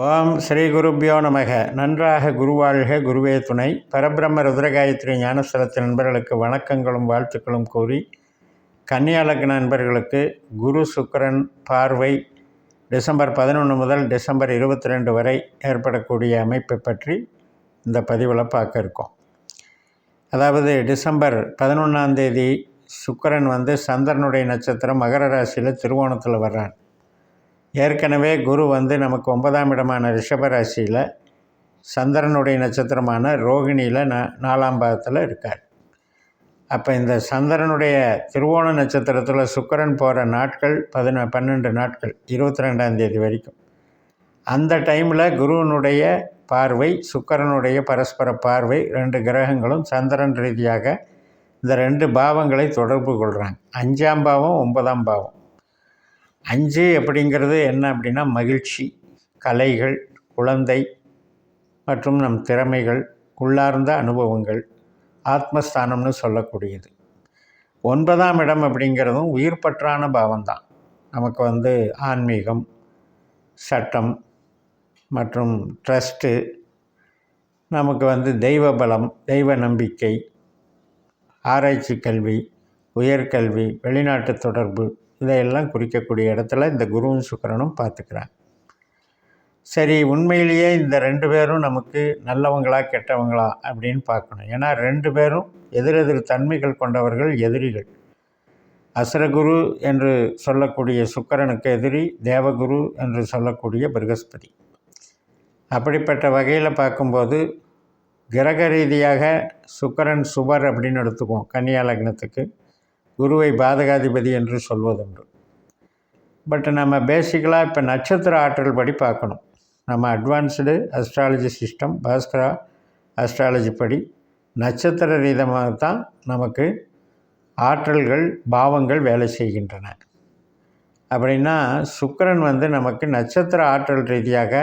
ஓம் ஸ்ரீ குருப்பியோ நமக. நன்றாக குருவாழ்க, குருவே துணை. பரபிரம்ம ருத்ரகாயத்ரி ஞானஸ்தலத்து நண்பர்களுக்கு வணக்கங்களும் வாழ்த்துக்களும் கூறி, கன்னியா லக்ன நண்பர்களுக்கு குரு சுக்கிரன் பார்வை டிசம்பர் 11 முதல் டிசம்பர் 22 வரை ஏற்படக்கூடிய அமைப்பை பற்றி இந்த பதிவில் பார்க்க இருக்கோம். அதாவது டிசம்பர் 11ஆம் தேதி சுக்கிரன் சந்திரனுடைய நட்சத்திரம் மகர ராசியில் திருவோணத்தில் வர்றான். ஏற்கனவே குரு நமக்கு 9ஆம் இடமான ரிஷப ராசியில் சந்திரனுடைய நட்சத்திரமான ரோகிணியில் 4ஆம் பாதத்தில் இருக்கார். அப்போ இந்த சந்திரனுடைய திருவோண நட்சத்திரத்தில் சுக்கிரன் போகிற நாட்கள் 12 நாட்கள், 22ஆம் தேதி வரைக்கும். அந்த டைமில் குருவனுடைய பார்வை, சுக்கிரனுடைய பரஸ்பர பார்வை, 2 கிரகங்களும் சந்திரன் ரீதியாக இந்த 2 பாவங்களை தொடர்பு கொள்கிறாங்க. 5ஆம் பாவம், 9ஆம் பாவம். 5 அப்படிங்கிறது என்ன அப்படின்னா மகிழ்ச்சி, கலைகள், குழந்தை மற்றும் நம் திறமைகள், உள்ளார்ந்த அனுபவங்கள், ஆத்மஸ்தானம்னு சொல்லக்கூடியது. 9ஆம் இடம் அப்படிங்கிறதும் உயிர் பற்றான பாவம்தான். நமக்கு ஆன்மீகம், சட்டம் மற்றும் ட்ரஸ்ட்டு, நமக்கு தெய்வ பலம், தெய்வ நம்பிக்கை, ஆராய்ச்சி கல்வி, உயர்கல்வி, வெளிநாட்டு தொடர்பு, இதையெல்லாம் குறிக்கக்கூடிய இடத்துல இந்த குருவும் சுக்கிரனும் பார்த்துக்கிறாங்க. சரி, உண்மையிலேயே இந்த 2 பேரும் நமக்கு நல்லவங்களா கெட்டவங்களா அப்படின்னு பார்க்கணும். ஏன்னா 2 பேரும் எதிரெதிர் தன்மைகள் கொண்டவர்கள், எதிரிகள். அசுரகுரு என்று சொல்லக்கூடிய சுக்கிரனுக்கு எதிரி தேவகுரு என்று சொல்லக்கூடிய ப்ரகஸ்பதி. அப்படிப்பட்ட வகையில் பார்க்கும்போது கிரக ரீதியாக சுக்கிரன் சுபர் அப்படின்னு எடுத்துக்குவோம். கன்னியா லக்னத்துக்கு குருவை பாதகாதிபதி என்று சொல்வதுண்டு. பட் நம்ம பேசிக்கலாக இப்போ நட்சத்திர ஆற்றல் படி பார்க்கணும். நம்ம advanced astrology system, Bhaskara astrology படி நட்சத்திர ரீதியாக தான் நமக்கு ஆற்றல்கள், பாவங்கள் வேலை செய்கின்றன. அப்படின்னா சுக்கிரன் நமக்கு நட்சத்திர ஆற்றல் ரீதியாக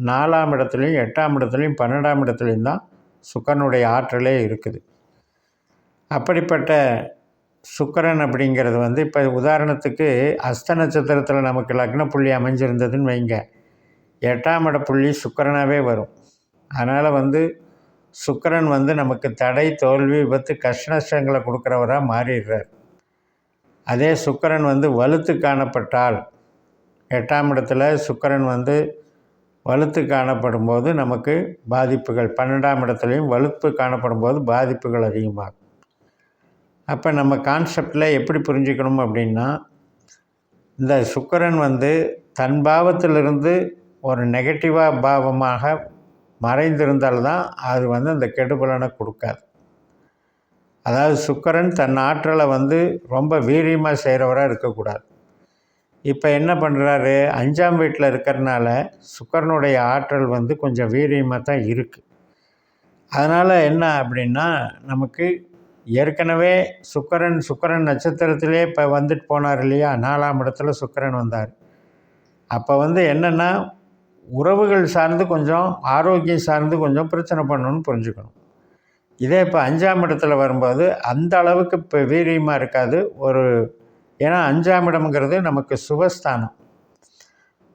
4ஆம் இடத்துலையும் 8ஆம் இடத்துலையும் 12ஆம் இடத்துலையும் தான் சுக்கிரனுடைய ஆற்றலே இருக்குது. அப்படிப்பட்ட சுக்கிரன் அப்படிங்கிறது இப்போ உதாரணத்துக்கு அஸ்த நட்சத்திரத்தில் நமக்கு லக்ன புள்ளி அமைஞ்சிருந்ததுன்னு வைங்க, 8ஆம் இட புள்ளி சுக்கிரனாகவே வரும். அதனால் சுக்கிரன் நமக்கு தடை, தோல்வி, விபத்து, கஷ்ட நஷ்டங்களை கொடுக்குறவராக மாறிடுறார். அதே சுக்கிரன் வலுத்து காணப்பட்டால், 8ஆம் இடத்துல சுக்கிரன் வலுத்து காணப்படும் போது நமக்கு பாதிப்புகள், 12ஆம் இடத்துலையும் வலுப்பு காணப்படும் போது பாதிப்புகள் அதிகமாகும். அப்போ நம்ம கான்செப்டில் எப்படி புரிஞ்சுக்கணும் அப்படின்னா, இந்த சுக்கிரன் தன் பாவத்திலிருந்து ஒரு நெகட்டிவாக பாவமாக மறைந்திருந்தால்தான் அது அந்த கெடுபலனை கொடுக்காது. அதாவது சுக்கிரன் தன் ஆற்றலை ரொம்ப வீரியமாக செய்கிறவராக இருக்கக்கூடாது. இப்போ என்ன பண்ணுறாரு, 5ஆம் வீட்டில் இருக்கிறனால சுக்கிரனுடைய ஆற்றல் கொஞ்சம் வீரியமாக தான் இருக்குது. அதனால் என்ன அப்படின்னா, நமக்கு ஏற்கனவே சுக்கிரன் நட்சத்திரத்திலே இப்போ வந்துட்டு போனார் இல்லையா, 4ஆம் இடத்துல சுக்கிரன் வந்தார். அப்போ என்னென்னா உறவுகள் சார்ந்து கொஞ்சம், ஆரோக்கியம் சார்ந்து கொஞ்சம் பிரச்சனை பண்ணணும்னு புரிஞ்சுக்கணும். இதே இப்போ 5ஆம் இடத்துல வரும்போது அந்த அளவுக்கு இப்போ வீரியமாக இருக்காது. ஏன்னா 5ஆம் இடம்ங்கிறது நமக்கு சுபஸ்தானம்,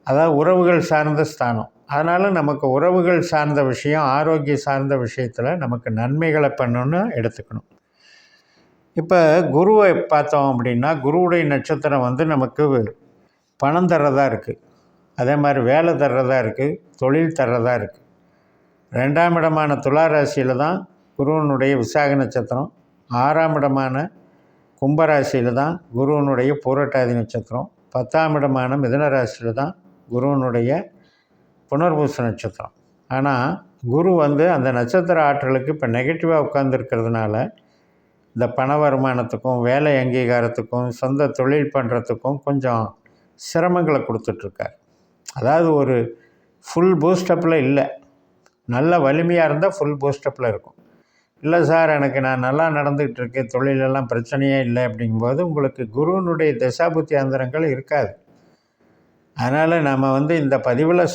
அதாவது உறவுகள் சார்ந்த ஸ்தானம். அதனால் நமக்கு உறவுகள் சார்ந்த விஷயம், ஆரோக்கியம் சார்ந்த விஷயத்தில் நமக்கு நன்மைகளை பண்ணணும்னு எடுத்துக்கணும். இப்போ குருவை பார்த்தோம் அப்படின்னா, குருவுடைய நட்சத்திரம் நமக்கு பணம் தர்றதா இருக்குது, அதே மாதிரி வேலை தர்றதா இருக்குது, தொழில் தர்றதா இருக்குது. 2ஆம் இடமான துலா ராசியில் தான் குருவனுடைய விசாக நட்சத்திரம், 6ஆம் இடமான கும்பராசியில் தான் குருவனுடைய பூரட்டாதி நட்சத்திரம், 10ஆம் இடமான மிதுன ராசியில் தான் குருவனுடைய புனர்பூச நட்சத்திரம். ஆனால் குரு அந்த நட்சத்திர ஆற்றலுக்கு இப்போ நெகட்டிவாக உட்கார்ந்துருக்கிறதுனால இந்த பண வருமானத்துக்கும், வேலை அங்கீகாரத்துக்கும், சொந்த தொழில் பண்ணுறதுக்கும் கொஞ்சம் சிரமங்களை கொடுத்துட்ருக்கார். அதாவது ஒரு ஃபுல் பூஸ்டப்பில் இல்லை. நல்ல வலிமையாக இருந்தால் ஃபுல் பூஸ்டப்பில் இருக்கும். இல்லை சார், நான் நல்லா நடந்துக்கிட்டு இருக்கேன், தொழிலெல்லாம் பிரச்சனையே இல்லை அப்படிங்கும்போது உங்களுக்கு குருவனுடைய தசாபுத்தி அந்தரங்கள் இருக்காது. அதனால் நம்ம இந்த பதிவில்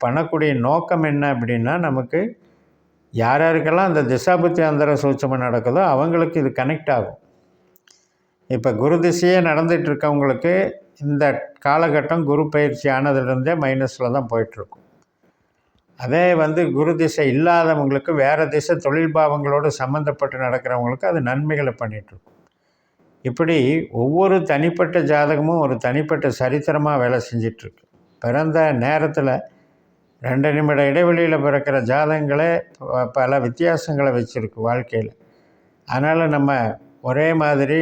பண்ணக்கூடிய நோக்கம் என்ன அப்படின்னா, நமக்கு யார் யாருக்கெல்லாம் அந்த திசாபுத்தி அந்தர சூட்சமாக நடக்குதோ அவங்களுக்கு இது கனெக்ட் ஆகும். இப்போ குரு திசையே நடந்துகிட்டு இருக்கவங்களுக்கு இந்த காலகட்டம் குரு பயிற்சி ஆனதுலேருந்தே மைனஸில் தான் போயிட்டுருக்கும். அதே வந்து குரு திசை இல்லாதவங்களுக்கு வேறு திசை தொழில் பாவங்களோடு சம்மந்தப்பட்டு நடக்கிறவங்களுக்கு அது நன்மைகளை பண்ணிகிட்ருக்கும். இப்படி ஒவ்வொரு தனிப்பட்ட ஜாதகமும் ஒரு தனிப்பட்ட சரித்திரமாக வேலை செஞ்சிட்ருக்கு. பிறந்த நேரத்தில் 2 நிமிட இடைவெளியில் பிறக்கிற ஜாதகங்களே பல வித்தியாசங்களை வச்சுருக்கு வாழ்க்கையில். அதனால் நம்ம ஒரே மாதிரி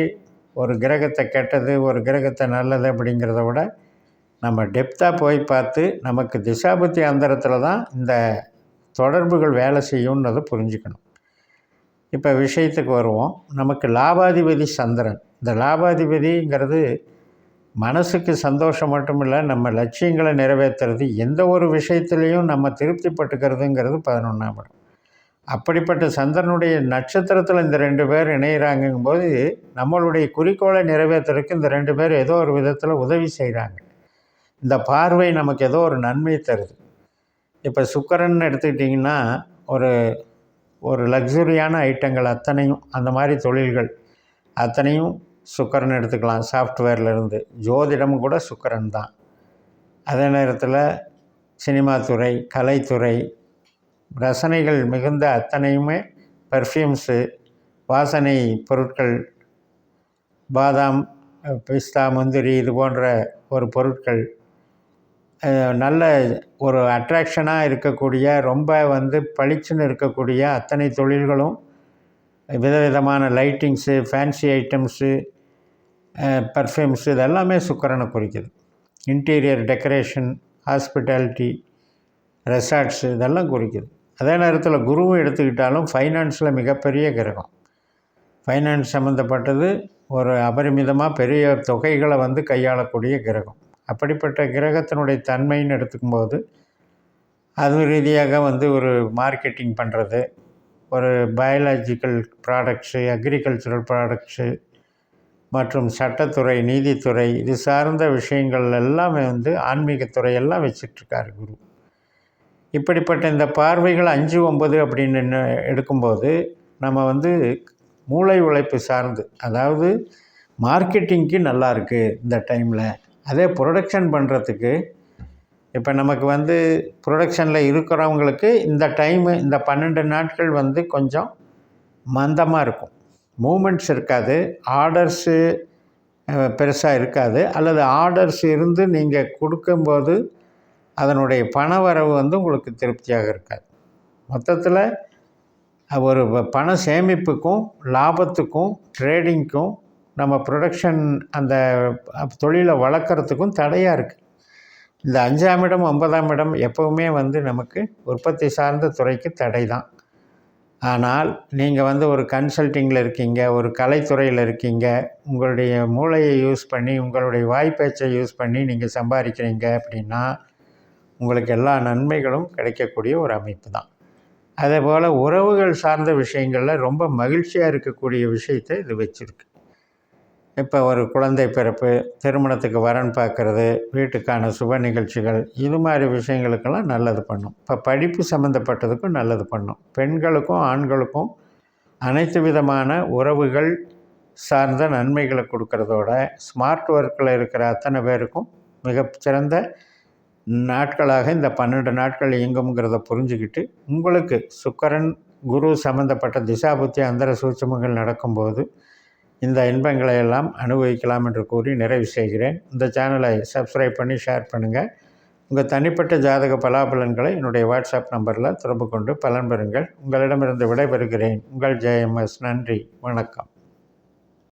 ஒரு கிரகத்தை கெட்டது ஒரு கிரகத்தை நல்லது அப்படிங்கிறத விட நம்ம டெப்த்தாக போய் பார்த்து நமக்கு திசாபுத்தி அந்தரத்தில் தான் இந்த தொடர்புகள் வேலை செய்யும்ன்றதை புரிஞ்சுக்கணும். இப்போ விஷயத்துக்கு வருவோம். நமக்கு லாபாதிபதி சந்திரன். இந்த லாபாதிபதிங்கிறது மனசுக்கு சந்தோஷம் மட்டும் இல்லை, நம்ம லட்சியங்களை நிறைவேற்றுறது, எந்த ஒரு விஷயத்துலேயும் நம்ம திருப்திப்பட்டுக்கிறதுங்கிறது 11ஆம் இடம். அப்படிப்பட்ட சந்திரனுடைய நட்சத்திரத்தில் இந்த 2 பேர் இணைகிறாங்கும்போது நம்மளுடைய குறிக்கோளை நிறைவேற்றுறதுக்கு இந்த 2 பேர் ஏதோ ஒரு விதத்தில் உதவி செய்கிறாங்க. இந்த பார்வை நமக்கு ஏதோ ஒரு நன்மை தருது. இப்போ சுக்கிரன் எடுத்துக்கிட்டிங்கன்னா ஒரு லக்ஸுரியான ஐட்டங்கள் அத்தனையும், அந்த மாதிரி தொழில்கள் அத்தனையும் சுக்கிரன் எடுத்துக்கலாம். சாஃப்ட்வேர்லேருந்து ஜோதிடம் கூட சுக்கிரன் தான். அதே நேரத்தில் சினிமா துறை, கலைத்துறை, ரசனைகள் மிகுந்த அத்தனையுமே பர்ஃப்யூம்ஸு, வாசனை பொருட்கள், பாதாம், பிஸ்தா, முந்திரி இது போன்ற ஒரு பொருட்கள், நல்ல ஒரு அட்ராக்ஷனாக இருக்கக்கூடிய, ரொம்ப வந்து பளிச்சுன்னு இருக்கக்கூடிய அத்தனை தொழில்களும், விதவிதமான லைட்டிங்ஸு, ஃபேன்சி ஐட்டம்ஸு, பர்ஃப்யூம்ஸு இதெல்லாமே சுக்கிரனை குறிக்குது. இன்டீரியர் டெக்கரேஷன், ஹாஸ்பிட்டாலிட்டி, ரெசார்ட்ஸு இதெல்லாம் குறிக்குது. அதே நேரத்தில் குருவும் எடுத்துக்கிட்டாலும் ஃபைனான்ஸில் மிகப்பெரிய கிரகம். ஃபைனான்ஸ் சம்மந்தப்பட்டது ஒரு அபரிமிதமாக பெரிய தொகைகளை வந்து கையாளக்கூடிய கிரகம். அப்படிப்பட்ட கிரகத்தினுடைய தன்மைன்னு எடுத்துக்கும்போது அது ரீதியாக வந்து ஒரு மார்க்கெட்டிங் பண்ணுறது, ஒரு பயாலஜிக்கல் ப்ராடக்ட்ஸு, அக்ரிகல்ச்சுரல் ப்ராடக்ட்ஸு மற்றும் சட்டத்துறை, நீதித்துறை இது சார்ந்த விஷயங்கள் எல்லாமே வந்து ஆன்மீகத்துறை எல்லாம் வச்சிட்ருக்காரு குரு. இப்படிப்பட்ட இந்த பார்வைகள் 5, 9 அப்படின்னு எடுக்கும்போது நம்ம வந்து மூளை உழைப்பு சார்ந்து, அதாவது மார்க்கெட்டிங்க்கு நல்லா இருக்குது இந்த டைமில். அதே ப்ரொடக்ஷன் பண்ணுறதுக்கு இப்போ நமக்கு வந்து ப்ரொடக்ஷனில் இருக்கிறவங்களுக்கு இந்த டைமு, இந்த 12 நாட்கள் வந்து கொஞ்சம் மந்தமாக இருக்கும். மூமெண்ட்ஸ் இருக்காது, ஆர்டர்ஸு பெருசாக இருக்காது, அல்லது ஆர்டர்ஸ் இருந்து நீங்கள் கொடுக்கும்போது அதனுடைய பண வரவு வந்து உங்களுக்கு திருப்தியாக இருக்காது. மொத்தத்தில் ஒரு பண சேமிப்புக்கும் லாபத்துக்கும் ட்ரேடிங்க்கும் நம்ம ப்ரொடக்ஷன் அந்த தொழிலை வளர்க்குறதுக்கும் தடையாக இருக்குது. இந்த 5ஆம் இடம் 9ஆம் இடம் எப்போவுமே வந்து நமக்கு உற்பத்தி சார்ந்த துறைக்கு தடை தான். ஆனால் நீங்கள் வந்து ஒரு கன்சல்ட்டிங்கில் இருக்கீங்க, ஒரு கலைத்துறையில் இருக்கீங்க, உங்களுடைய மூளையை யூஸ் பண்ணி, உங்களுடைய வாய்ப்பேச்சை யூஸ் பண்ணி நீங்கள் சம்பாதிக்கிறீங்க அப்படின்னா உங்களுக்கு எல்லா நன்மைகளும் கிடைக்கக்கூடிய ஒரு அமைப்பு தான். அதே போல் உறவுகள் சார்ந்த விஷயங்களில் ரொம்ப மகிழ்ச்சியாக இருக்கக்கூடிய விஷயத்தை இது வச்சுருக்கு. இப்போ ஒரு குழந்தை பிறப்பு, திருமணத்துக்கு வரன் பார்க்குறது, வீட்டுக்கான சுப நிகழ்ச்சிகள், இது மாதிரி விஷயங்களுக்கெல்லாம் நல்லது பண்ணும். இப்போ படிப்பு சம்மந்தப்பட்டதுக்கும் நல்லது பண்ணும். பெண்களுக்கும் ஆண்களுக்கும் அனைத்து விதமான உறவுகள் சார்ந்த நன்மைகளை கொடுக்கறதோட ஸ்மார்ட் ஒர்க்கில் இருக்கிற அத்தனை பேருக்கும் மிகச்சிறந்த நாட்களாக இந்த 12 நாட்கள் இயங்குங்கிறத புரிஞ்சுக்கிட்டு உங்களுக்கு சுக்கிரன் குரு சம்மந்தப்பட்ட திசாபுத்தி அந்தர சூட்சமங்கள் நடக்கும்போது இந்த இன்பங்களை எல்லாம் அனுபவிக்கலாம் என்று கூறி நிறைவு செய்கிறேன். இந்த சேனலை சப்ஸ்கிரைப் பண்ணி ஷேர் பண்ணுங்கள். உங்கள் தனிப்பட்ட ஜாதக பலாபலன்களை என்னுடைய வாட்ஸ்அப் நம்பரில் தொடர்பு கொண்டு பலன் பெறுங்கள். உங்களிடமிருந்து விடைபெறுகிறேன். உங்கள் JMS. நன்றி, வணக்கம்.